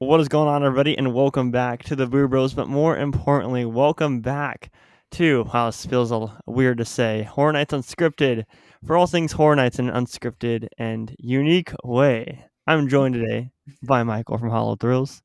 What is going on, everybody, and welcome back to the Boo Bros, but more importantly, welcome back to, wow, this feels weird to say, Horror Nights Unscripted, for all things Horror Nights in an unscripted and unique way. I'm joined today by Michael from Hallowed Thrills.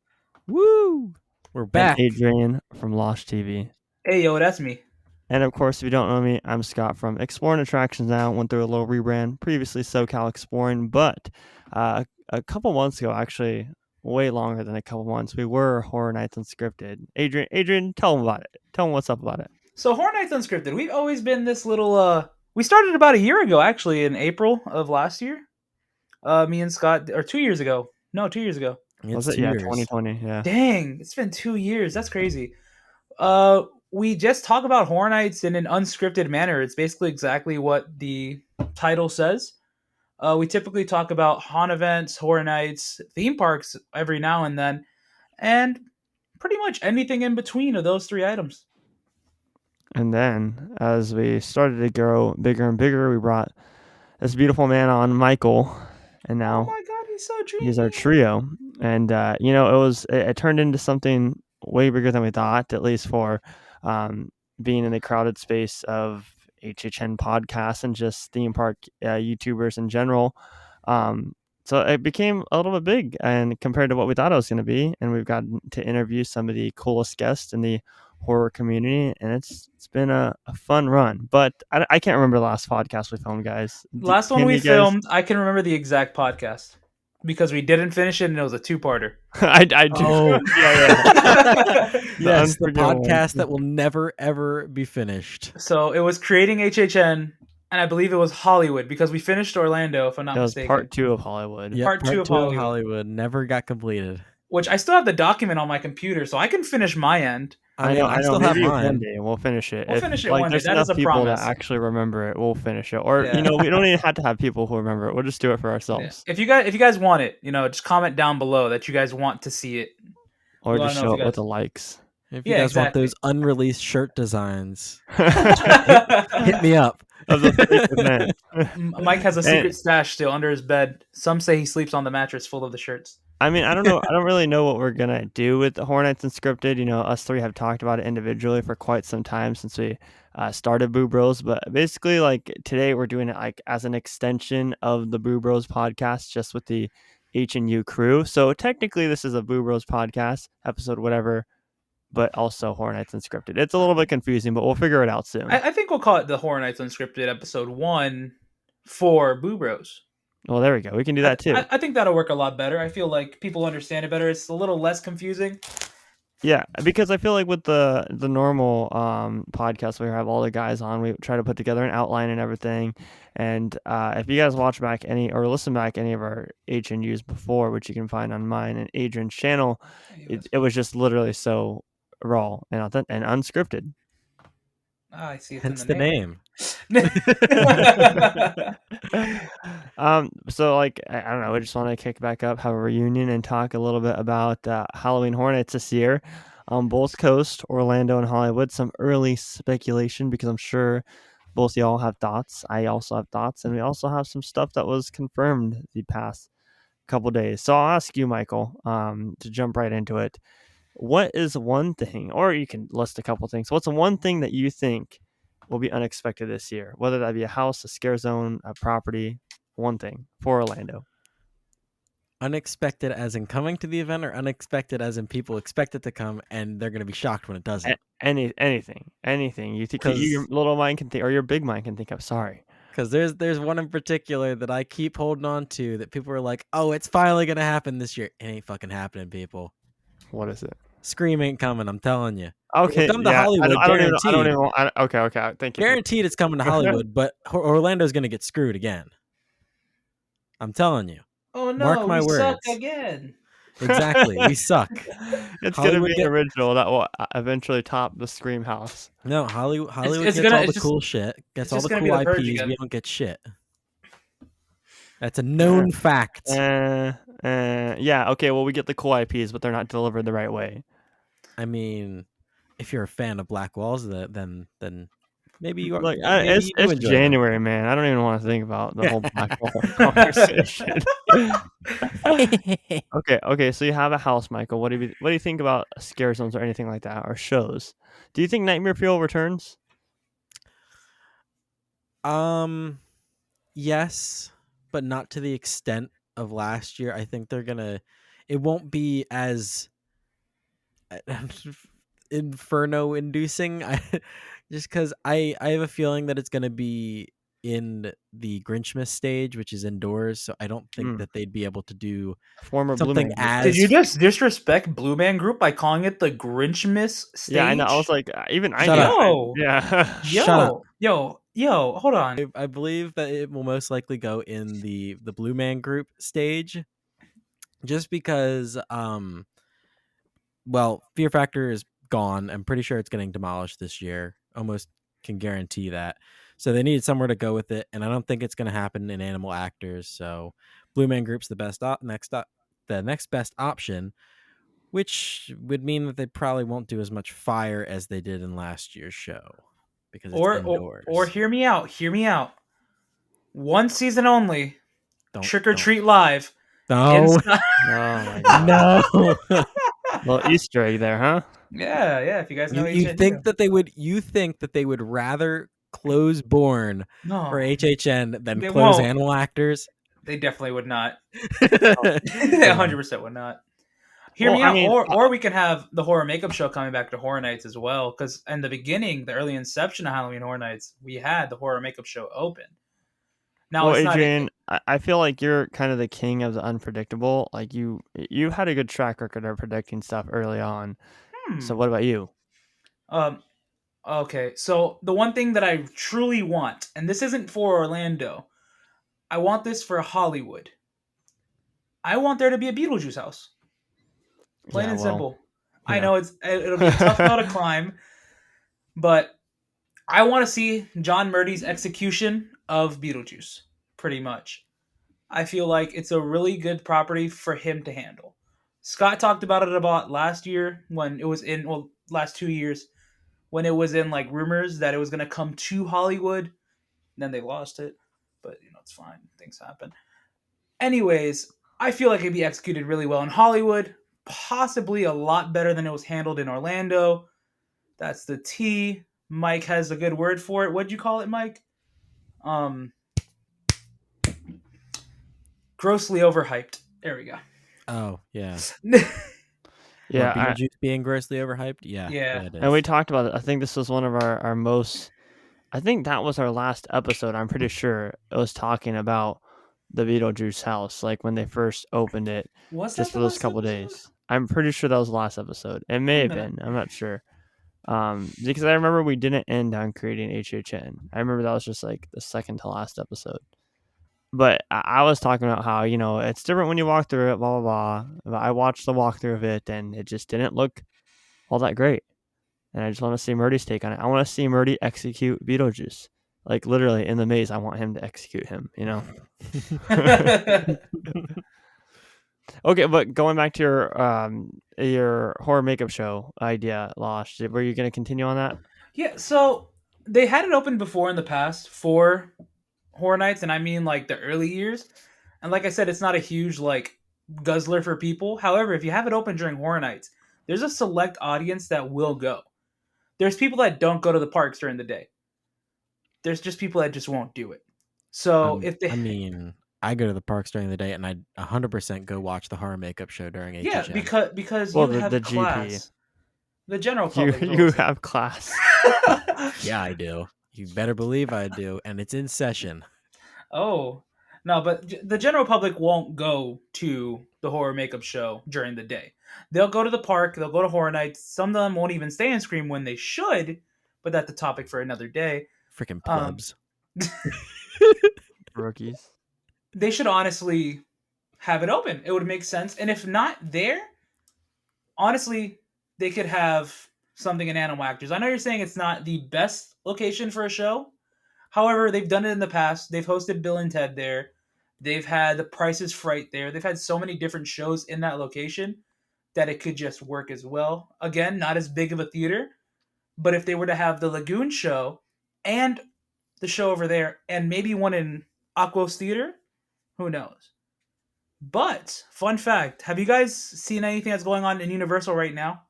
Woo! We're back. And Adrian from LoshTV. Hey, yo, that's me. And of course, if you don't know me, I'm Scott from Exploring Attractions Now. Went through a little rebrand, previously SoCalExploring, but a couple months ago, actually, way longer than a couple months, we were Horror Nights Unscripted. Adrian, tell them about it. Tell them what's up about it. So Horror Nights Unscripted, we've always been this little, we started about a year ago, actually, in April of last year. Me and Scott, or 2 years ago. No, 2 years ago. Was it? Yeah, 2020, yeah. Dang, it's been 2 years. That's crazy. We just talk about Horror Nights in an unscripted manner. It's basically exactly what the title says. We typically talk about haunt events, Horror Nights, theme parks every now and then, and pretty much anything in between of those three items. And then, as we started to grow bigger and bigger, we brought this beautiful man on, Michael, and now oh my God, he's so dreamy. He's our trio. And, it turned into something way bigger than we thought, at least for being in the crowded space of HHN podcasts and just theme park YouTubers in general. So it became a little bit big and compared to what we thought it was going to be. And we've gotten to interview some of the coolest guests in the horror community, and it's been a fun run. But I can't remember the last podcast we filmed, guys. Last one we filmed, I can remember the exact podcast because we didn't finish it and it was a two-parter. I do. Oh. Yeah. Yes, the podcast that will never, ever be finished. So it was creating HHN, and I believe it was Hallowed because we finished Orlando, if I'm not mistaken. Part 2 of Hallowed. Yep, part two of Hallowed never got completed. Which I still have the document on my computer, so I can finish my end. I know. Still have mine. One day we'll finish it. We'll finish it one day. There's That enough is a people promise. that actually remember it, we'll finish it. Or Yeah. we don't even have to have people who remember it. We'll just do it for ourselves. Yeah. If you guys want it, just comment down below that you guys want to see it. Or just show it with the likes. If you guys want those unreleased shirt designs, Hit hit me up. Of the fake event. Mike has a secret stash still under his bed. Some say he sleeps on the mattress full of the shirts. I mean, I don't know. I don't really know what we're gonna do with the Horror Nights Unscripted. Us three have talked about it individually for quite some time since we started Boo Bros. But basically, like today, we're doing it like as an extension of the Boo Bros podcast, just with the H&U crew. So technically, this is a Boo Bros podcast episode, whatever. But also Horror Nights Unscripted. It's a little bit confusing, but we'll figure it out soon. I think we'll call it the Horror Nights Unscripted episode 1 for Boo Bros. Well, there we go. We can do that too. I think that'll work a lot better. I feel like people understand it better. It's a little less confusing. Yeah, because I feel like with the normal podcast, we have all the guys on. We try to put together an outline and everything. And if you guys watch back or listen back any of our H&Us before, which you can find on mine and Adrian's channel, it was just literally so raw and unscripted. I see. Hence the name. So like I don't know, I just want to kick back up, have a reunion, and talk a little bit about Halloween Horror Nights this year on both coasts, Orlando and Hollywood. Some early speculation because I'm sure both y'all have thoughts. I also have thoughts, and we also have some stuff that was confirmed the past couple days. So I'll ask you, Michael, to jump right into it. What is one thing, or you can list a couple things. What's the one thing that you think will be unexpected this year? Whether that be a house, a scare zone, a property, one thing for Orlando. Unexpected as in coming to the event, or unexpected as in people expect it to come and they're going to be shocked when it doesn't? Anything you think your little mind can think, or your big mind can think of. Sorry. Because there's one in particular that I keep holding on to that people are like, oh, it's finally going to happen this year. It ain't fucking happening, people. What is it? Scream ain't coming, I'm telling you. Okay, come to Hollywood, guaranteed. Okay, thank you. Guaranteed it's coming to Hollywood, but Orlando's going to get screwed again. I'm telling you. Oh no, Mark my words. Suck again. Exactly, we suck. It's going to be an original that will eventually top the Scream house. No, Hollywood gets all the cool shit, gets all the cool IPs, we don't get shit. That's a known fact. Yeah, okay, well, we get the cool IPs, but they're not delivered the right way. I mean, if you're a fan of Black Walls, then Maybe you like maybe it's January, man. I don't even want to think about the whole black hole conversation. Okay. So you have a house, Michael. What do you think about scare zones or anything like that, or shows? Do you think Nightmare Fuel returns? Yes, but not to the extent of last year. I think it won't be as inferno inducing. Just because I have a feeling that it's gonna be in the Grinchmas stage, which is indoors, so I don't think that they'd be able to do Former something Blue Man as. Did you just disrespect Blue Man Group by calling it the Grinchmas stage? Yeah, I know. I was like, even I Shut know. up. Yeah. Shut up. Yo, hold on. I believe that it will most likely go in the Blue Man Group stage, just because Fear Factor is gone. I'm pretty sure it's getting demolished this year. Almost can guarantee that. So they needed somewhere to go with it, and I don't think it's going to happen in Animal Actors. So Blue Man Group's the next best option, which would mean that they probably won't do as much fire as they did in last year's show because it's indoors. Or hear me out. Hear me out. One season only. Trick or Treat Live. No. Oh my god. No. Little Easter egg there, huh? Yeah. If you guys know, you think that they would rather close Bourne for HHN than close Animal Actors? They definitely would not. They 100% would not. Hear me out. Or we can have the horror makeup show coming back to Horror Nights as well. Because in the beginning, the early inception of Halloween Horror Nights, we had the horror makeup show open. Now, well, Adrian, I feel like you're kind of the king of the unpredictable. Like you had a good track record of predicting stuff early on. So what about you? Okay, so the one thing that I truly want, and this isn't for Orlando, I want this for Hollywood. I want there to be a Beetlejuice house. Plain and simple. Yeah. I know it'll be a tough hill to climb, but I want to see John Murdy's execution of Beetlejuice, pretty much. I feel like it's a really good property for him to handle. Scott talked about it about last year when it was last 2 years, when it was in like rumors that it was going to come to Hollywood. Then they lost it, but it's fine. Things happen. Anyways, I feel like it'd be executed really well in Hollywood, possibly a lot better than it was handled in Orlando. That's the T. Mike has a good word for it. What'd you call it, Mike? Grossly overhyped. There we go. Oh, yeah. Yeah, Beetlejuice being grossly overhyped? Yeah. And we talked about it. I think this was one of our most... I think that was our last episode. I'm pretty sure it was talking about the Beetlejuice house, like when they first opened it, just for those couple days. I'm pretty sure that was the last episode. It may have been. I'm not sure. Because I remember we didn't end on creating HHN. I remember that was just like the second to last episode. But I was talking about how, it's different when you walk through it, blah, blah, blah. I watched the walkthrough of it, and it just didn't look all that great. And I just want to see Murdy's take on it. I want to see Murdy execute Beetlejuice. Like, literally, in the maze, I want him to execute him, Okay, but going back to your horror makeup show idea, Losh, were you going to continue on that? Yeah, so they had it open before in the past for Horror Nights, and I mean like the early years. And like I said, it's not a huge like guzzler for people. However, if you have it open during Horror Nights, there's a select audience that will go. There's people that don't go to the parks during the day. There's just people that just won't do it. So I go to the parks during the day, and I 100% go watch the horror makeup show during HHN. Yeah, because you have class. GP. The general public. You have class. Yeah, I do. You better believe I do, and it's in session. Oh, no, but the general public won't go to the horror makeup show during the day. They'll go to the park, they'll go to Horror Nights. Some of them won't even stay and scream when they should, but that's the topic for another day. Freaking plebs. Rookies. They should honestly have it open. It would make sense. And if not there, honestly, they could have something in Animal Actors. I know you're saying it's not the best location for a show. However, they've done it in the past. They've hosted Bill and Ted there. They've had The Price is Right there. They've had so many different shows in that location that it could just work as well. Again, not as big of a theater, but if they were to have the Lagoon show and the show over there, and maybe one in Aquos Theater. Who knows? But fun fact: have you guys seen anything that's going on in Universal right now,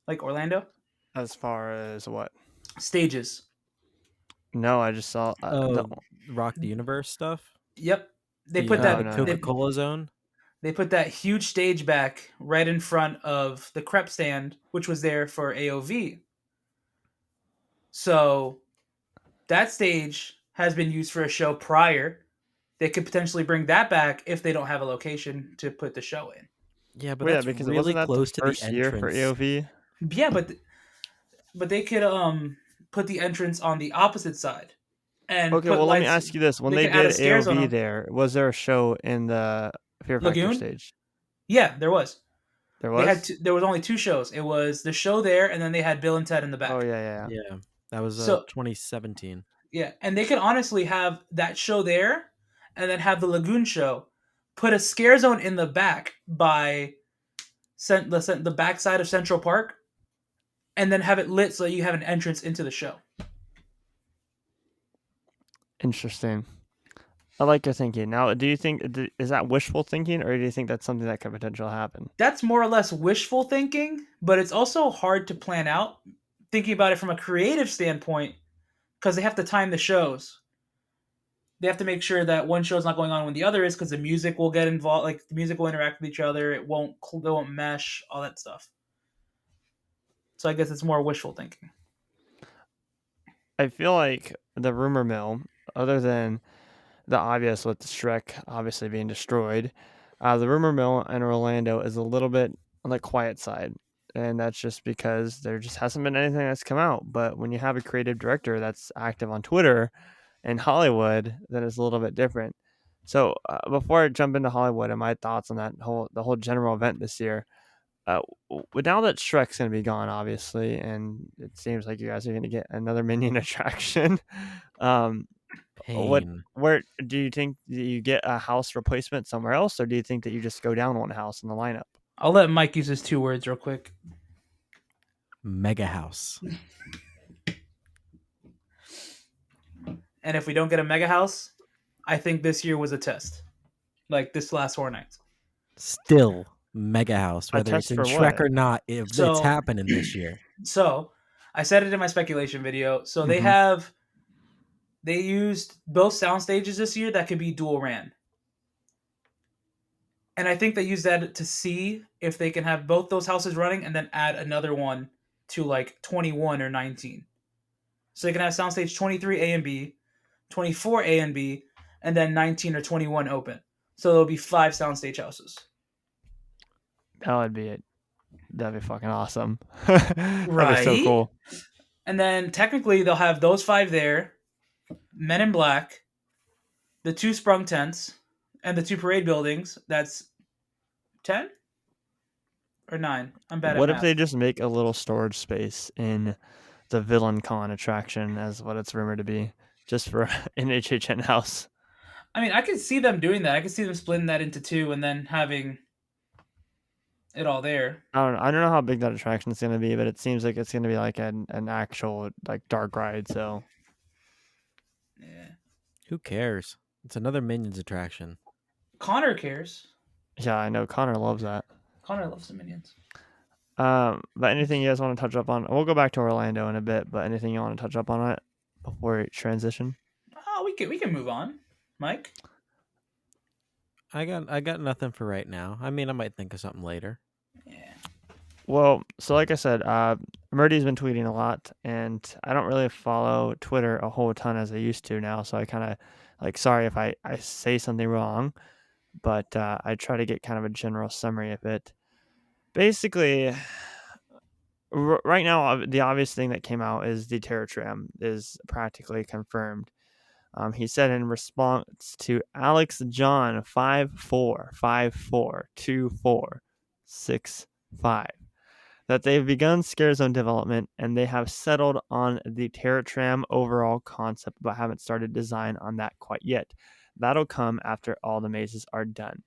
like Orlando As far as what? stages? No, I just saw the. Oh, Rock the Universe stuff. Yep, they The put No, that the no, no. Coca-Cola zone. they put that huge stage back right in front of the crepe stand, which was there for AOV. So that stage has been used for a show prior. They could potentially bring that back if they don't have a location to put the show in. Yeah, but Well, yeah, that's because really wasn't that the close to the first year for entrance. AOV? Yeah, but they could put the entrance on the opposite side and Okay, put well, let me lights. ask you this: when They they could add a did scare zone AOV on there, was there a show in the Fear Factor Lagoon. stage? Yeah, there was. There They had was. there was only two shows. It was the show there, and then they had Bill and Ted in the Oh back. yeah, yeah, yeah. Yeah, that was So 2017. yeah, and they could honestly have that show there, and then have the Lagoon show. Put a scare zone in the back by the backside of Central Park, and then have it lit so you have an entrance into the show. Interesting. I like your thinking. Now, do you think is that wishful thinking, or do you think that's something that could potentially happen? That's more or less wishful thinking, but it's also hard to plan out. Thinking about it from a creative standpoint, because they have to time the shows. They have to make sure that one show's not going on when the other is, because the music will get involved. Like the music will interact with each other. It won't mesh. All that stuff. So I guess it's more wishful thinking. I feel like the rumor mill, other than the obvious with Shrek obviously being destroyed, the rumor mill in Orlando is a little bit on the quiet side. And that's just because there just hasn't been anything that's come out. But when you have a creative director that's active on Twitter in Hollywood, then it's a little bit different. So before I jump into Hollywood and my thoughts on the whole general event this year, now that Shrek's going to be gone, obviously, and it seems like you guys are going to get another Minion attraction. Um, Pain. where do you think you get a house replacement somewhere else, or do you think that you just go down one house in the lineup? I'll let Mike use his 2 words real quick. Mega house. And if we don't get a mega house, I think this year was a test. Like this last Horror Nights. Still mega house, whether test it's in for Shrek what? or not. It's So- happening this year. So I said it in my speculation video. So Mhm. they used both sound stages this year that could be dual ran. And I think they used that to see if they can have both those houses running and then add another one to like 21 or 19. So they can have soundstage 23 A and B, 24 A and B, and then 19 or 21 open. So there'll be 5 soundstage houses. That'd be fucking awesome. That'd be so Right? cool. And then technically they'll have those 5 there, Men in Black, the 2 sprung tents, and the 2 parade buildings. That's 10 or 9. I'm bad What at if math. they just make a little storage space in the Villain Con attraction, as what it's rumored to be, just for an HHN house? I mean, I could see them doing that. I could see them splitting that into 2 and then having it all there. I don't know how big that attraction is going to be, but it seems like it's going to be like an actual like dark ride. So Yeah. Who cares? It's another Minions attraction. Connor cares. yeah, I know Connor loves that. Connor loves the Minions. But anything you guys want to touch up on? We'll go back to Orlando in a bit, but anything you want to touch up on it before we transition? Oh, we can move on, Mike. I got nothing for right now. I mean, I might think of something later. Yeah. Well, so like I said, Murdy's been tweeting a lot, and I don't really follow Twitter a whole ton as I used to now. So I kind of like, sorry if I say something wrong, but I try to get kind of a general summary of it. Basically, right now, the obvious thing that came out is the Terror Tram is practically confirmed. He said in response to Alex John 54542465 that they've begun Scare Zone development and they have settled on the Terror Tram overall concept, but haven't started design on that quite yet. That'll come after all the mazes are done.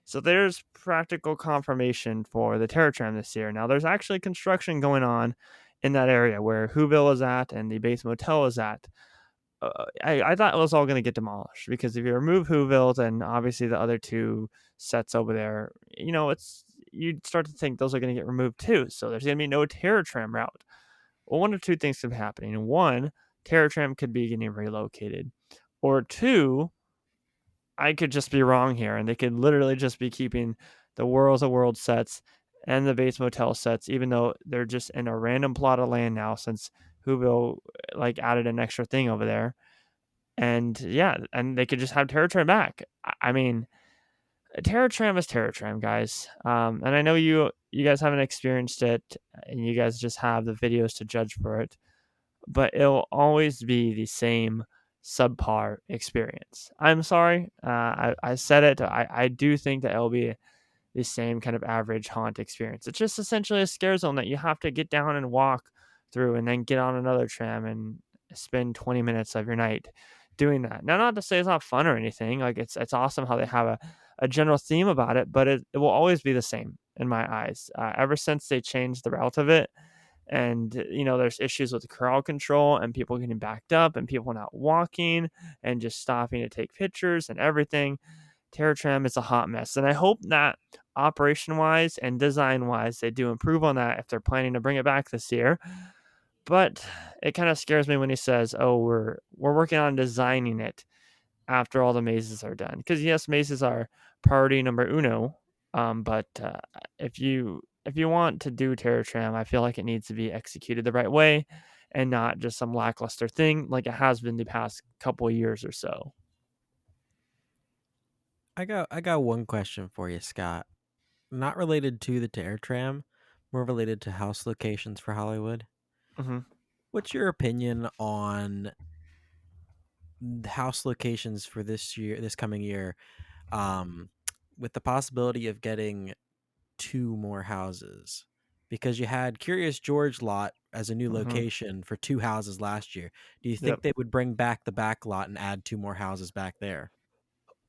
So there's practical confirmation for the Terror Tram this year. Now there's actually construction going on in that area where Whoville is at and the base motel is at. I thought it was all going to get demolished because if you remove Whoville, then obviously the other two sets over there, you'd start to think those are going to get removed too. So there's going to be no Terror Tram route. Well, one of two things could be happening. One, Terror Tram could be getting relocated, or two, I could just be wrong here, and they could literally just be keeping the Worlds of World sets and the Bates Motel sets, even though they're just in a random plot of land now since Whoville added an extra thing over there. And yeah, and they could just have Terror Tram back. I mean, Terror Tram is Terror Tram, guys. And I know you guys haven't experienced it, and you guys just have the videos to judge for it, but it'll always be the same subpar experience. I'm sorry. I said it. I do think that it'll be the same kind of average haunt experience. It's just essentially a scare zone that you have to get down and walk through and then get on another tram and spend 20 minutes of your night doing that. Now, not to say it's not fun or anything. Like it's awesome how they have a general theme about it, but it will always be the same in my eyes. Ever since they changed the route of it, and there's issues with crowd control and people getting backed up and people not walking and just stopping to take pictures and everything. Terror Tram is a hot mess, and I hope that operation wise and design wise they do improve on that if they're planning to bring it back this year. But it kind of scares me when he says, oh, we're working on designing it after all the mazes are done, because yes, mazes are priority number uno. But if you want to do Terror Tram, I feel like it needs to be executed the right way and not just some lackluster thing like it has been the past couple of years or so. I got one question for you, Scott. Not related to the Terror Tram, more related to house locations for Hollywood. Mm-hmm. What's your opinion on house locations for this coming year, with the possibility of getting 2 more houses? Because you had Curious George lot as a new Mm-hmm. location for 2 houses last year. Do you think Yep. they would bring back the back lot and add 2 more houses back there?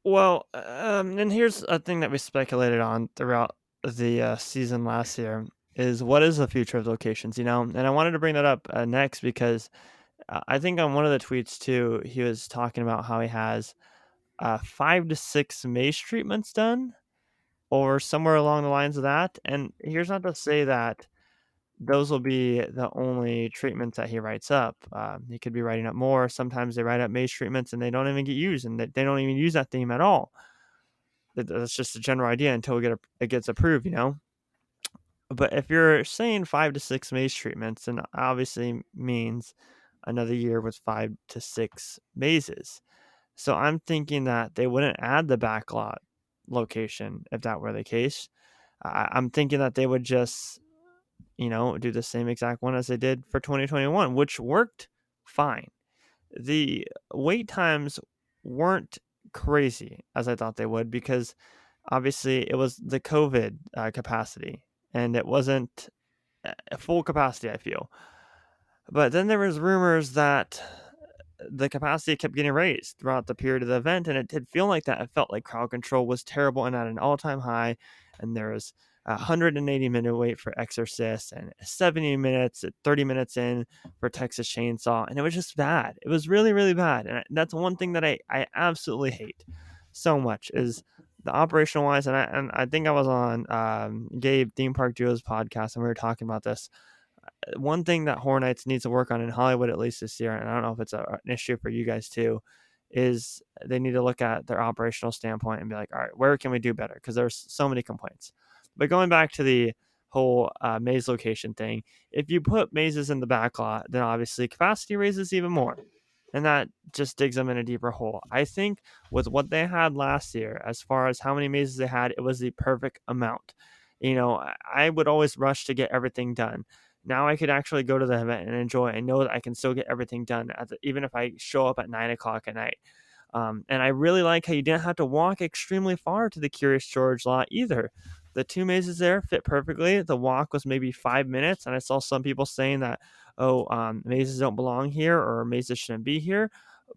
Well, and here's a thing that we speculated on throughout the season last year is what is the future of locations, And I wanted to bring that up next because I think on one of the tweets too, he was talking about how he has 5 to 6 maze treatments done or somewhere along the lines of that. And here's not to say that those will be the only treatments that he writes up. He could be writing up more. Sometimes they write up maze treatments and they don't even get used, and they don't even use that theme at all. That's just a general idea until it gets approved, But if you're saying 5 to 6 maze treatments, then obviously means another year with 5 to 6 mazes. So I'm thinking that they wouldn't add the backlot location if that were the case. I'm thinking that they would just, do the same exact one as they did for 2021, which worked fine. The wait times weren't crazy as I thought they would because obviously it was the COVID capacity and it wasn't full capacity, I feel. But then there was rumors that the capacity kept getting raised throughout the period of the event, and it did feel like that. It felt like crowd control was terrible and at an all-time high, and there was a 180-minute wait for Exorcist and 70 minutes, 30 minutes in for Texas Chainsaw, and it was just bad. It was really, really bad, and that's one thing that I absolutely hate so much is the operational wise. And I think I was on Gabe Theme Park Duo's podcast, and we were talking about this. One thing that Horror Nights needs to work on in Hollywood, at least this year, and I don't know if it's an issue for you guys too, is they need to look at their operational standpoint and be like, all right, where can we do better? Because there's so many complaints. But going back to the whole maze location thing, if you put mazes in the back lot, then obviously capacity raises even more. And that just digs them in a deeper hole. I think with what they had last year, as far as how many mazes they had, it was the perfect amount. I would always rush to get everything done. Now I could actually go to the event and enjoy and know that I can still get everything done, even if I show up at 9 o'clock at night. And I really like how you didn't have to walk extremely far to the Curious George lot either. The 2 mazes there fit perfectly. The walk was maybe 5 minutes, and I saw some people saying that, mazes don't belong here or mazes shouldn't be here.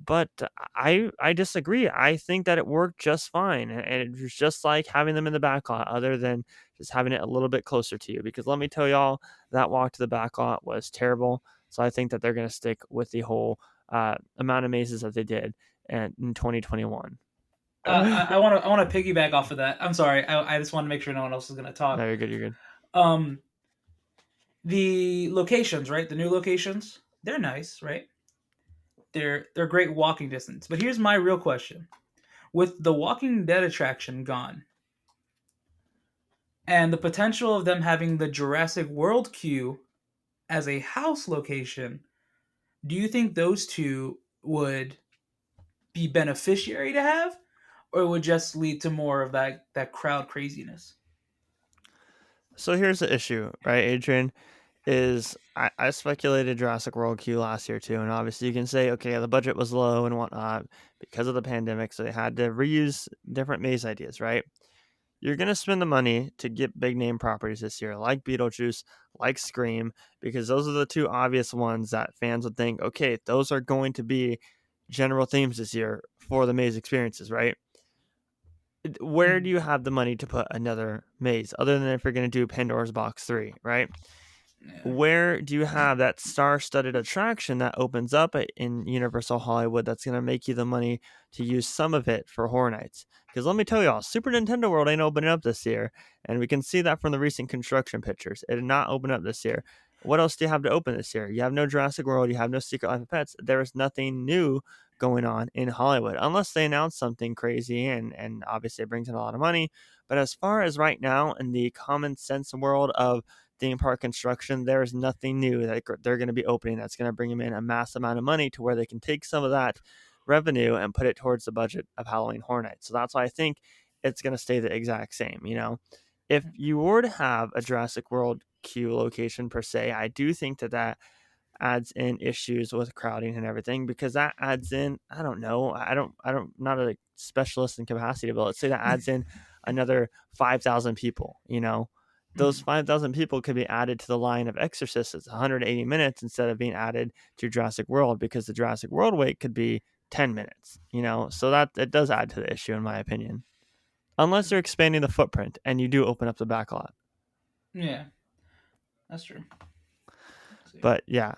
But I disagree. I think that it worked just fine, and it was just like having them in the back lot, other than just having it a little bit closer to you. Because let me tell y'all, that walk to the back lot was terrible. So I think that they're going to stick with the whole amount of mazes that they did in 2021. I want to piggyback off of that. I'm sorry. I just want to make sure no one else is going to No, talk. you're good. You're good. Um, the locations, right? The new locations, they're nice, right? They're great walking distance. But here's my real question: with the Walking Dead attraction gone, and the potential of them having the Jurassic World queue as a house location, do you think those two would be beneficiary to have, or would just lead to more of that crowd craziness? So here's the issue, right, Adrian? Is I speculated Jurassic World queue last year too, and obviously you can say, okay, the budget was low and whatnot because of the pandemic, so they had to reuse different maze ideas, right? You're gonna spend the money to get big name properties this year, like Beetlejuice, like Scream, because those are the two obvious ones that fans would think, okay, those are going to be general themes this year for the maze experiences, right? Where do Mm, you have the money to put another maze other than if you're going to do Pandora's Box 3, right? yeah. Where do you have that star-studded attraction that opens up in Universal Hollywood that's going to make you the money to use some of it for Horror Nights? Because let me tell y'all, Super Nintendo World ain't opening up this year, and we can see that from the recent construction pictures. It did not open up this year. What else do you have to open this year? You have no Jurassic World, you have no Secret Life of Pets. There is nothing new going on in Hollywood unless they announce something crazy and obviously it brings in a lot of money. But as far as right now in the common sense world of theme park construction, there is nothing new that they're going to be opening that's going to bring them in a mass amount of money to where they can take some of that revenue and put it towards the budget of Halloween Horror Nights. So that's why I think it's going to stay the exact same. If you were to have a Jurassic World queue location per se, I do think that adds in issues with crowding and everything because that adds in, I don't know, I don't not a specialist in capacity, but let's say that adds in another 5,000 people. Those Mm, 5,000 people could be added to the line of Exorcist. It's 180 minutes instead of being added to Jurassic World because the Jurassic World wait could be 10 minutes. So that it does add to the issue in my opinion. Unless you're expanding the footprint and you do open up the back lot. yeah, that's true. Let's see. But yeah,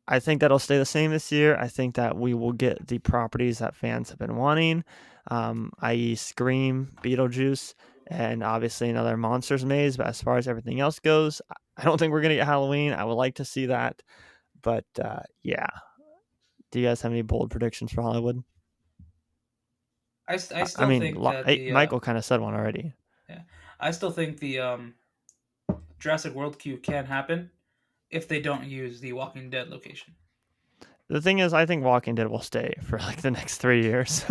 I think that'll stay the same this year. I think that we will get the properties that fans have been wanting, i.e., Scream, Beetlejuice, and obviously another Monsters maze. But as far as everything else goes, I don't think we're going to get Halloween. I would like to see that. But yeah. Do you guys have any bold predictions for Hollywood? I I still mean, think that Michael kind of said one already. yeah, I still think the Jurassic World queue can happen if they don't use the Walking Dead location. The thing is, I think Walking Dead will stay for like the next 3 years.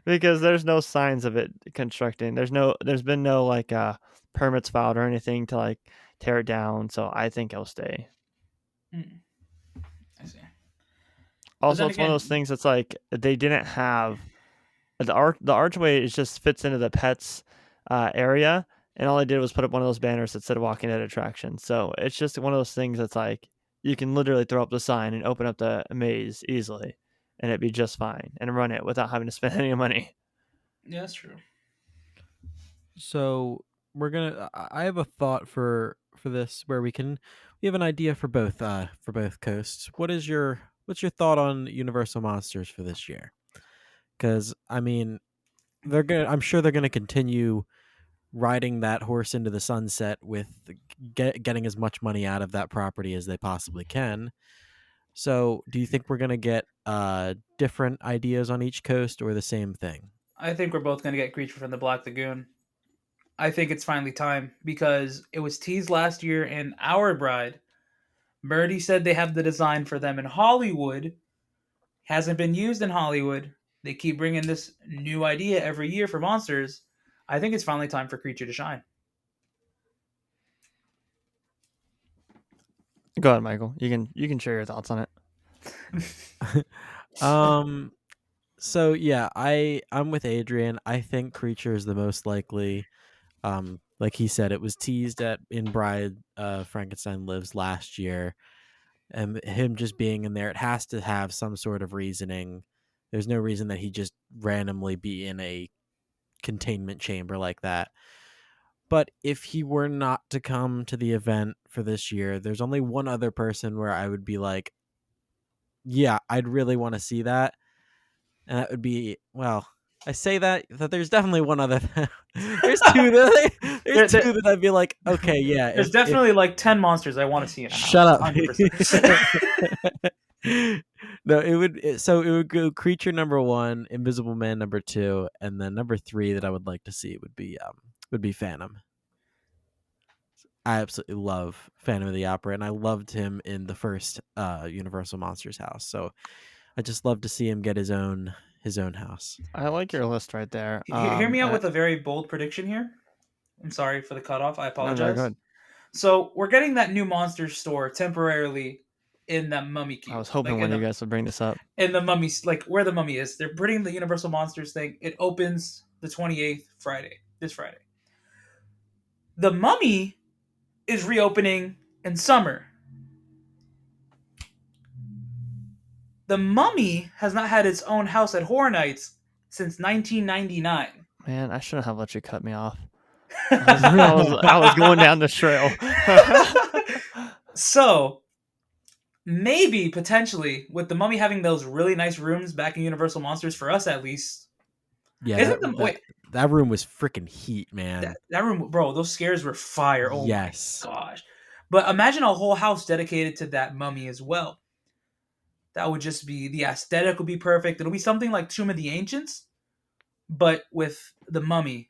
Because there's no signs of it constructing. There's been no like permits filed or anything to like tear it down. So I think it'll stay. Mm, I see. But Also, then it's one of those again, things that's like they didn't have the archway. It just fits into the pets area, and all I did was put up one of those banners that said "Walking Dead attraction." So it's just one of those things that's like you can literally throw up the sign and open up the maze easily, and it'd be just fine and run it without having to spend any money. yeah, that's true. So I have a thought for this where we have an idea for both coasts. What's your thought on Universal Monsters for this year? Because I mean, I'm sure they're gonna continue riding that horse into the sunset with getting as much money out of that property as they possibly can. So, do you think we're gonna get different ideas on each coast or the same thing? I think we're both gonna get Creature from the Black Lagoon. I think it's finally time because it was teased last year in Our Bride. Birdie said they have the design for them in Hollywood. Hasn't been used in Hollywood. They keep bringing this new idea every year for monsters. I think it's finally time for Creature to shine. Go ahead, Michael. You can share your thoughts on it. um so yeah, I'm with Adrian. I think Creature is the most likely. Like he said, it was teased at in Bride Frankenstein Lives last year, and him just being in there, it has to have some sort of reasoning. There's no reason that he just randomly be in a containment chamber like that. But if he were not to come to the event for this year, there's only one other person where I would be like, yeah, I'd really want to see that. And that would be, well, I say that there's definitely one other. There's two that I'd be like, okay, yeah. There's If definitely like 10 monsters I want to see in a house. shut up. 100%. No, so it would go creature number 1, Invisible Man number 2, and then number 3 that I would like to see would be Phantom. I absolutely love Phantom of the Opera, and I loved him in the first Universal Monsters house. So I just love to see him get his own house. I like your list right there. Hear me out with a very bold prediction here. I'm sorry for the cutoff. I apologize. No, go ahead. So we're getting that new monster store temporarily in the Mummy Cube. I was hoping one of you guys would bring this up. In the Mummy, like where the Mummy is, they're putting the Universal Monsters thing. It opens the 28th Friday, this Friday. The Mummy is reopening in summer. The Mummy has not had its own house at Horror Nights since 1999. Man, I shouldn't have let you cut me off. I was going down the trail. So, maybe, potentially, with the Mummy having those really nice rooms back in Universal Monsters, for us at least. Yeah, that room was freaking heat, man. That room, bro, those scares were fire. Oh yes. my gosh. But imagine a whole house dedicated to that Mummy as well. That would just be, the aesthetic would be perfect. It'll be something like Tomb of the Ancients, but with the Mummy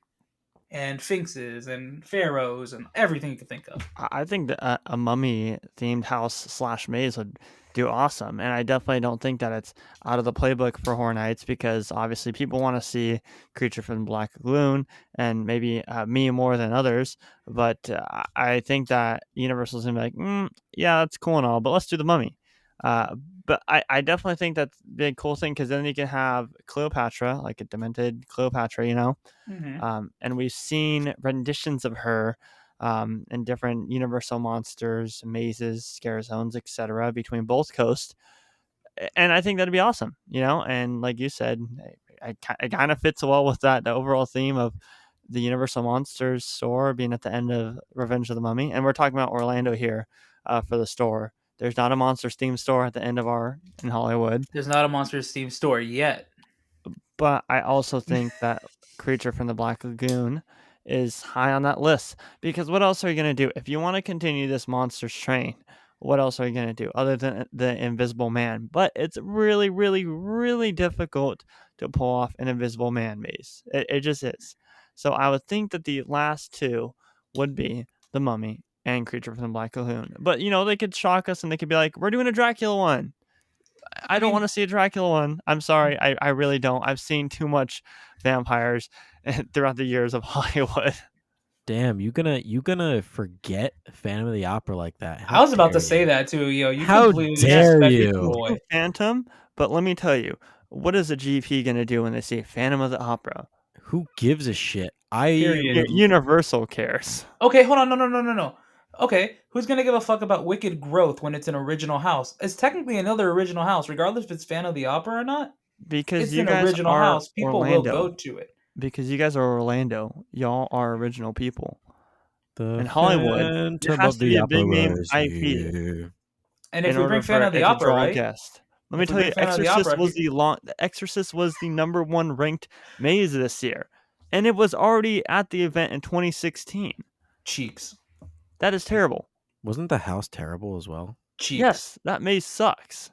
and sphinxes and pharaohs and everything you can think of. I think that a mummy themed house / maze would do awesome, and I definitely don't think that it's out of the playbook for Horror Nights, because obviously people want to see Creature from the Black Lagoon, and maybe me more than others. But I think that Universal's gonna be like, yeah, that's cool and all, but let's do the Mummy. But I definitely think that's a big cool thing, because then you can have Cleopatra, like a demented Cleopatra, Mm-hmm. And we've seen renditions of her in different Universal Monsters, mazes, scare zones, etc., between both coasts. And I think that'd be awesome, And like you said, it kind of fits well with the overall theme of the Universal Monsters store being at the end of Revenge of the Mummy. And we're talking about Orlando here for the store. There's not a Monsters themed store at the end of in Hollywood. There's not a Monsters themed store yet. But I also think that Creature from the Black Lagoon is high on that list, because what else are you going to do? If you want to continue this Monsters train, what else are you going to do other than the Invisible Man? But it's really, really, really difficult to pull off an Invisible Man maze. It just is. So I would think that the last two would be the Mummy and Creature from the Black Lagoon. But, they could shock us and they could be like, we're doing a Dracula one. I don't want to see a Dracula one. I'm sorry. I really don't. I've seen too much vampires throughout the years of Hollywood. Damn, you gonna forget Phantom of the Opera like that? I was about to say that too. You How dare you? Boy. Phantom, but let me tell you, what is a GP gonna do when they see Phantom of the Opera? Who gives a shit? Universal cares. Okay, hold on. No. Okay, who's gonna give a fuck about Wicked Growth when it's an original house? It's technically another original house, regardless if it's Phantom of the Opera or not. Because it's you an guys original are house. People Orlando. will go to it. Because you guys are Orlando. Y'all are original people. In Hollywood, it has to be a big name IP. And if we bring Phantom of the Opera, right? Guest. Let me tell you, Exorcist was the number 1 ranked maze this year, and it was already at the event in 2016. Cheeks. That is terrible. Wasn't the house terrible as well? Cheeks. Yes, that maze sucks.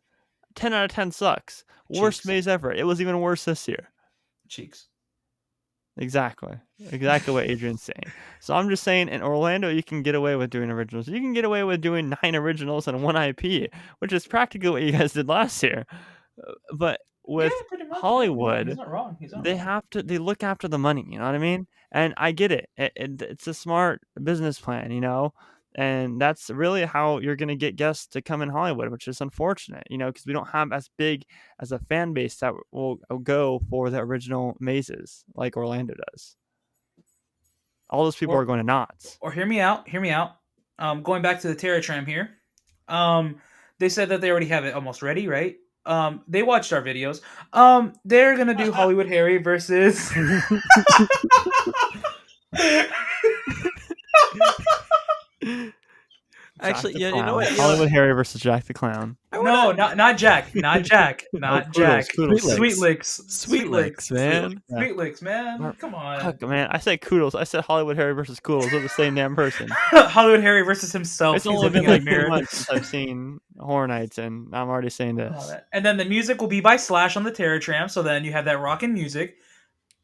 10 out of 10 sucks. Worst maze ever. It was even worse this year. Cheeks. Exactly what Adrian's saying. So I'm just saying, in Orlando, you can get away with doing originals. You can get away with doing 9 originals and 1 IP, which is practically what you guys did last year. But with Hollywood, he's not wrong. They look after the money. You know what I mean? And I get it. It's a smart business plan, and that's really how you're going to get guests to come in Hollywood, which is unfortunate, because we don't have as big as a fan base that will go for the original mazes like Orlando does. All those people are going to Knott's. Or hear me out. Going back to the Terror Tram here. They said that they already have it almost ready, right? They watched our videos. They're going to do Hollywood Harry versus... Actually, the yeah, you know Clown. what? Yeah. Hollywood Harry versus Jack the Clown. No, not Jack, not Jack, not Kudos, Jack. kudos. Sweet licks, Sweet licks, man. Yeah. Sweet licks, man. Or- Come on. Fuck, man. I said Kudos. I said Hollywood Harry versus Kudos. They're the same damn person. Hollywood Harry versus himself. It's He's only looking been in the like 2 mirror. months since I've seen Horror Nights, and I'm already saying this. And then the music will be by Slash on the Terror Tram. So then you have that rockin' music.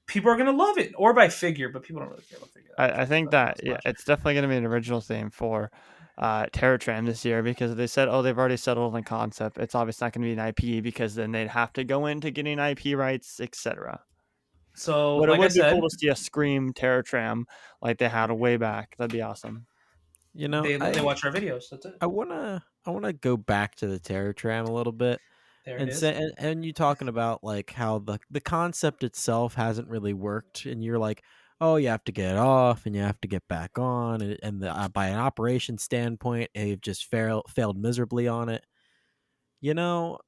People are gonna love it, or by Figure, but people don't really care about Figure. I think that it's definitely going to be an original theme for Terror Tram this year, because they said, they've already settled on the concept. It's obviously not going to be an IP, because then they'd have to go into getting IP rights, etc. So, But like it would I said, be cool to see a Scream Terror Tram like they had way back. That'd be awesome. You know, they watch our videos. That's it. I wanna go back to the Terror Tram a little bit. There it And is. say, and you talking about like how the concept itself hasn't really worked, and you're like, oh, you have to get off and you have to get back on, and by an operation standpoint, they've just failed miserably on it. You know,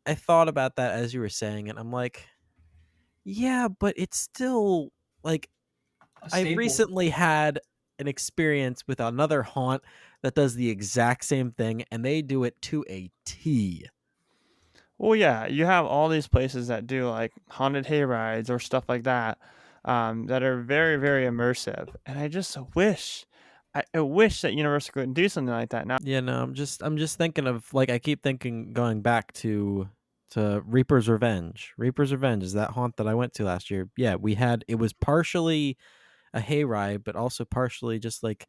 I thought about that as you were saying it. I'm like, yeah, but it's still like A I staple. recently had an experience with another haunt that does the exact same thing, and they do it to a T. Well, yeah, you have all these places that do like haunted hayrides or stuff like that, that are very, very immersive. And I just wish, I wish that Universal could do something like that now. Yeah, no, I'm just thinking of, like, I keep thinking, going back to Reaper's Revenge. Reaper's Revenge is that haunt that I went to last year. Yeah, it was partially a hayride, but also partially just like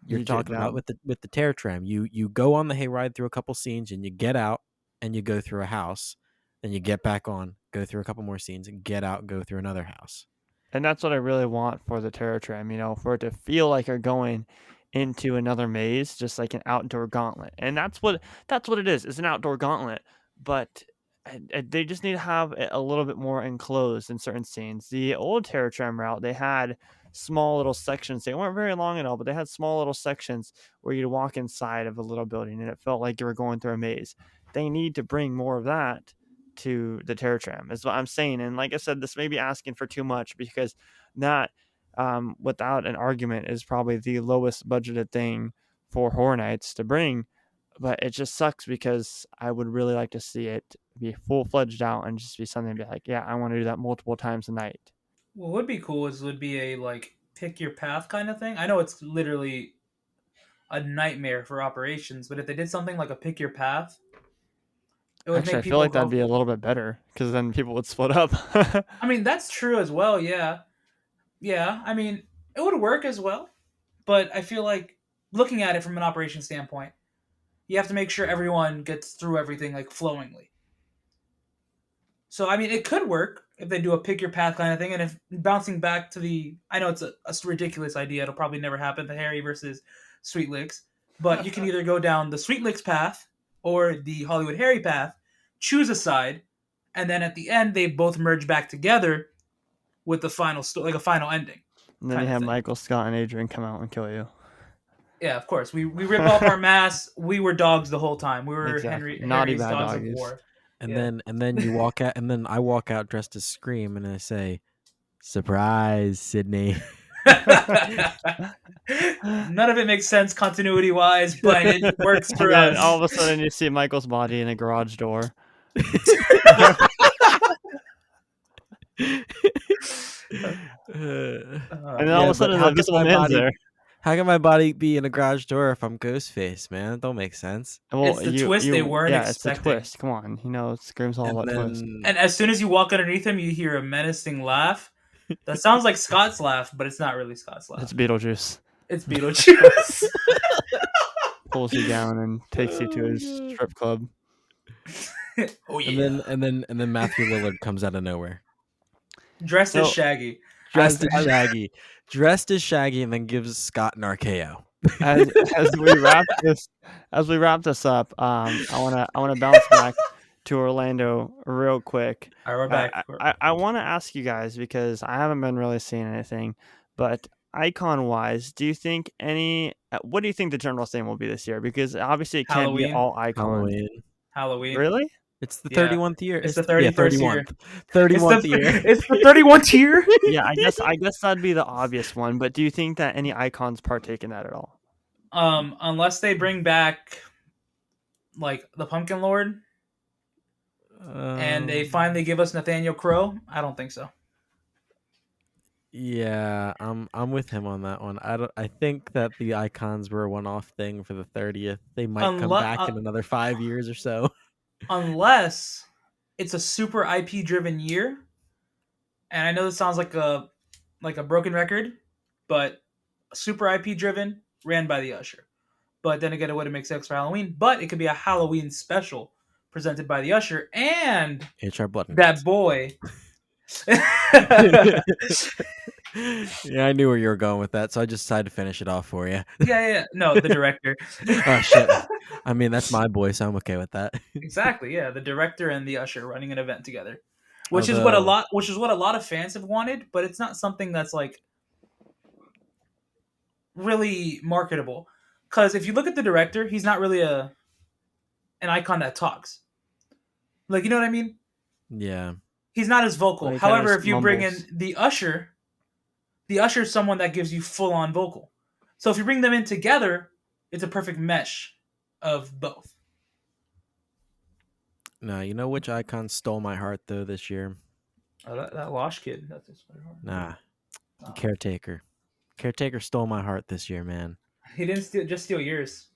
you're You get talking about down. with the Terror Tram. You go on the hayride through a couple scenes, and you get out and you go through a house, then you get back on, go through a couple more scenes, and get out, go through another house. And that's what I really want for the Terror Tram, for it to feel like you're going into another maze, just like an outdoor gauntlet. And that's what it is. It's an outdoor gauntlet, but they just need to have it a little bit more enclosed in certain scenes. The old Terror Tram route, they had small little sections. They weren't very long at all, but they had small little sections where you'd walk inside of a little building, and it felt like you were going through a maze. They need to bring more of that to the Terror Tram, is what I'm saying. And like I said, this may be asking for too much, because that, without an argument, is probably the lowest budgeted thing for Horror Nights to bring. But it just sucks, because I would really like to see it be full-fledged out and just be something to be like, yeah, I want to do that multiple times a night. What would be cool would be a like pick your path kind of thing. I know it's literally a nightmare for operations, but if they did something like a pick your path, it would Actually, make I people feel like that'd be a little bit better, because then people would split up. I mean, that's true as well. Yeah. I mean, it would work as well, but I feel like looking at it from an operation standpoint, you have to make sure everyone gets through everything like flowingly. So I mean, it could work if they do a pick your path kind of thing, and if bouncing back to I know it's a ridiculous idea. It'll probably never happen. The Harry versus Sweet Licks, but you can either go down the Sweet Licks path or the Hollywood Harry path. Choose a side, and then at the end they both merge back together with the final like a final ending. And then you have Michael, Scott, and Adrian come out and kill you. Yeah, of course. We rip off our masks. We were dogs the whole time. We were Exactly. Henry's bad dogs doggies. of war. And then you walk out, and then I walk out dressed as Scream, and I say, "Surprise, Sydney." None of it makes sense continuity wise, but it works for And us. all of a sudden, you see Michael's body in a garage door. And then all of a sudden, the Invisible Man's there. How can my body be in a garage door if I'm Ghostface, man? That don't make sense. Well, It's the twist they weren't expecting. It's a twist. Come on, Scream's all about twist. And as soon as you walk underneath him, you hear a menacing laugh. That sounds like Scott's laugh, but it's not really Scott's laugh. It's Beetlejuice. It's Beetlejuice. Pulls you down and takes you to his strip club. Oh yeah. And then Matthew Lillard comes out of nowhere. Dressed as Shaggy. Dressed as Shaggy, and then gives Scott an RKO. As we wrap this up, I wanna bounce back to Orlando real quick. All right, we're back. I want to ask you guys, because I haven't been really seeing anything, but icon wise, what do you think the general theme will be this year? Because obviously it can't be all icons. Halloween. Really? It's the 31th year. It's the 31st year. 31th year. It's the 31st year. Yeah, I guess that'd be the obvious one. But do you think that any icons partake in that at all? Unless they bring back like the Pumpkin Lord and they finally give us Nathaniel Crow, I don't think so. Yeah, I'm with him on that one. I think that the icons were a one-off thing for the 30th. They might come back in another 5 years or so. Unless it's a super IP driven year. And I know this sounds like a broken record, but super IP driven, ran by the Usher. But then again, it wouldn't make sense for Halloween. But it could be a Halloween special presented by the Usher and HR Blood and that Guts. boy. Yeah, I knew where you were going with that, so I just decided to finish it off for you. Yeah. No, the director. Oh shit! I mean, that's my boy, so I'm okay with that. Exactly. Yeah, the director and the Usher running an event together, which is what a lot of fans have wanted, but it's not something that's like really marketable. Because if you look at the director, he's not really an icon that talks. Like, you know what I mean? Yeah. He's not as vocal. Like, However, kinda if you bring in mumbles. the Usher is someone that gives you full on vocal. So if you bring them in together, it's a perfect mesh of both. No, you know which icon stole my heart though this year? Oh, that Losh kid. That's his heart. Nah, Caretaker. Caretaker stole my heart this year, man. He didn't steal yours.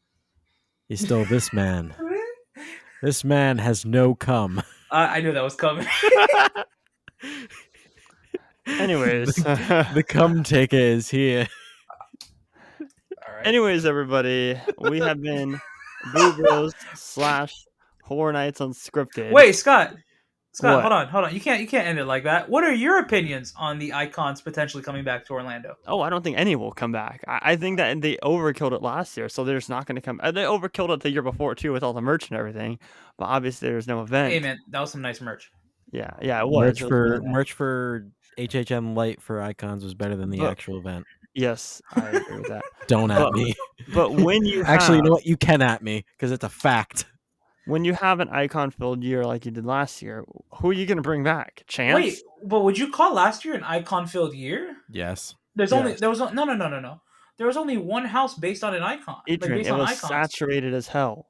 He stole this man. This man has no cum. I knew that was coming. Anyways, the cum taker is here. All right. anyways, everybody, we have been Boo Bros / Horror Nights Unscripted. Wait, Scott. What? Hold on. You can't end it like that. What are your opinions on the icons potentially coming back to Orlando? Oh, I don't think any will come back. I think that they overkilled it last year, so there's not going to come. They overkilled it the year before too with all the merch and everything, but obviously there's no event. Hey man, that was some nice merch. Yeah, it was. Merch for HHN Light for icons was better than the actual event. Yes, I agree with that. Don't at me. But when you actually, you know what? You can at me because it's a fact. When you have an icon-filled year like you did last year, who are you going to bring back? Chance? Wait, but would you call last year an icon-filled year? Yes. There was no. There was only one house based on an icon. Adrian, based it on was icons. saturated as hell.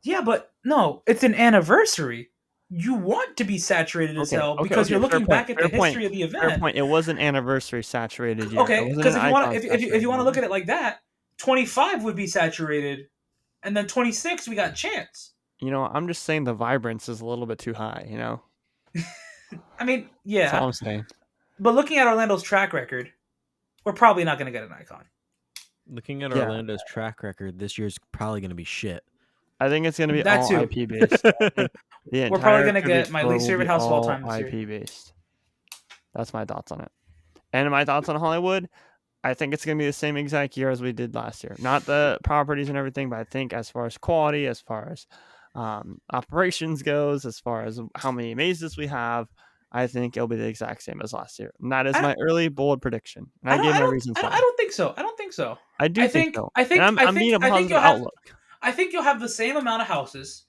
Yeah, but no, it's an anniversary. You want to be saturated as hell because you're looking back at the history of the event. Fair point. It was an anniversary saturated year. Okay, because if you want to look at it like that, 25 would be saturated, and then 26 we got Chance. You know, I'm just saying the vibrance is a little bit too high, you know? I mean, yeah. That's all I'm saying. But looking at Orlando's track record, we're probably not going to get an icon. Looking at Orlando's track record, this year's probably going to be shit. I think it's going to be that all too. IP based. We're probably going to get my least favorite house of all time this IP year. based. That's my thoughts on it. And my thoughts on Hollywood, I think it's going to be the same exact year as we did last year. Not the properties and everything, but I think as far as quality, as far as operations goes, as far as how many mazes we have, I think it'll be the exact same as last year. And that is my early bold prediction. And I gave my reasons why. I don't think so. I do think so. I think I'm being a positive outlook. I think you'll have the same amount of houses.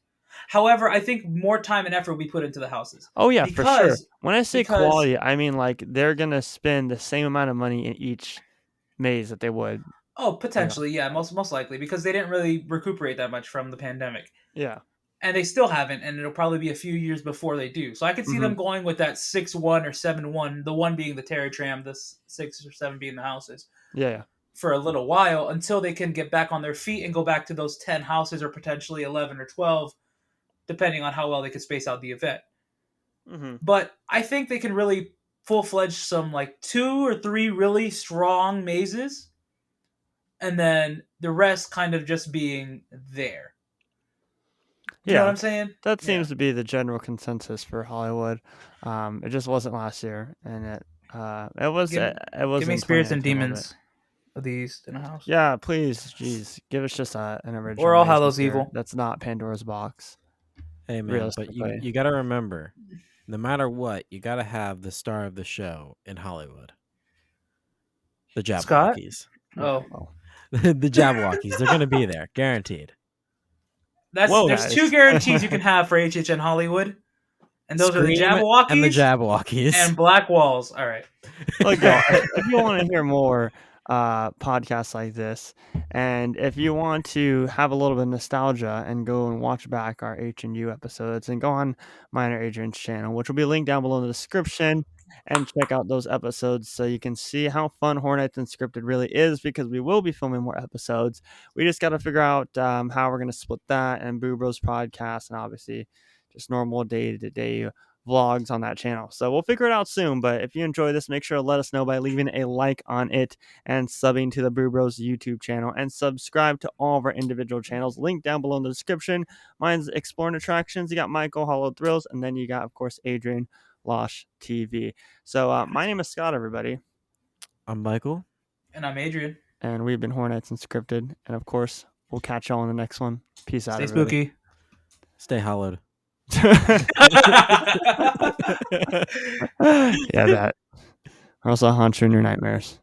However, I think more time and effort will be put into the houses. Oh yeah, for sure. When I say quality, I mean like they're gonna spend the same amount of money in each maze that they would. Oh, potentially, yeah, most likely, because they didn't really recuperate that much from the pandemic. Yeah. And they still haven't, and it'll probably be a few years before they do. So I could see them going with that 6-1 or 7-1, the 1 being the Terror Tram, the 6 or 7 being the houses. Yeah. For a little while until they can get back on their feet and go back to those 10 houses or potentially 11 or 12, depending on how well they can space out the event. Mm-hmm. But I think they can really full-fledged some like 2 or 3 really strong mazes, and then the rest kind of just being there. You know what I'm saying? That seems to be the general consensus for Hollywood. It just wasn't last year, and it was. Give me Spirits and Demons of the East in a house. Yeah, please, jeez, give us just an original. Or All Hallows Evil. That's not Pandora's Box. Hey man, but you got to remember, no matter what, you got to have the star of the show in Hollywood. The Jabberwockies. Oh. The Jabberwockies. They're going to be there, guaranteed. There's 2 guarantees you can have for HHN Hollywood, and those are the Jabberwockies and the Jabberwockies and Black Walls. All right. Look, if you want to hear more podcasts like this. And if you want to have a little bit of nostalgia and go and watch back our H&U episodes, and go on mine or Adrian's channel, which will be linked down below in the description, and check out those episodes so you can see how fun Hornets Unscripted really is, because we will be filming more episodes. We just got to figure out how we're going to split that and Boo Bros podcast, and obviously just normal day-to-day vlogs on that channel. So we'll figure it out soon. But if you enjoy this, make sure to let us know by leaving a like on it and subbing to the Boo Bros YouTube channel, and subscribe to all of our individual channels linked down below in the description. Mine's Exploring Attractions. You got Michael, Hallowed Thrills, and then you got, of course, Adrian, LoshTV. So my name is Scott, everybody. I'm Michael. And I'm Adrian. And we've been Hornets Unscripted. And of course, we'll catch y'all in the next one. Peace out, Stay everybody. spooky. Stay hollowed. Yeah, that. Or else I'll haunt you in your nightmares.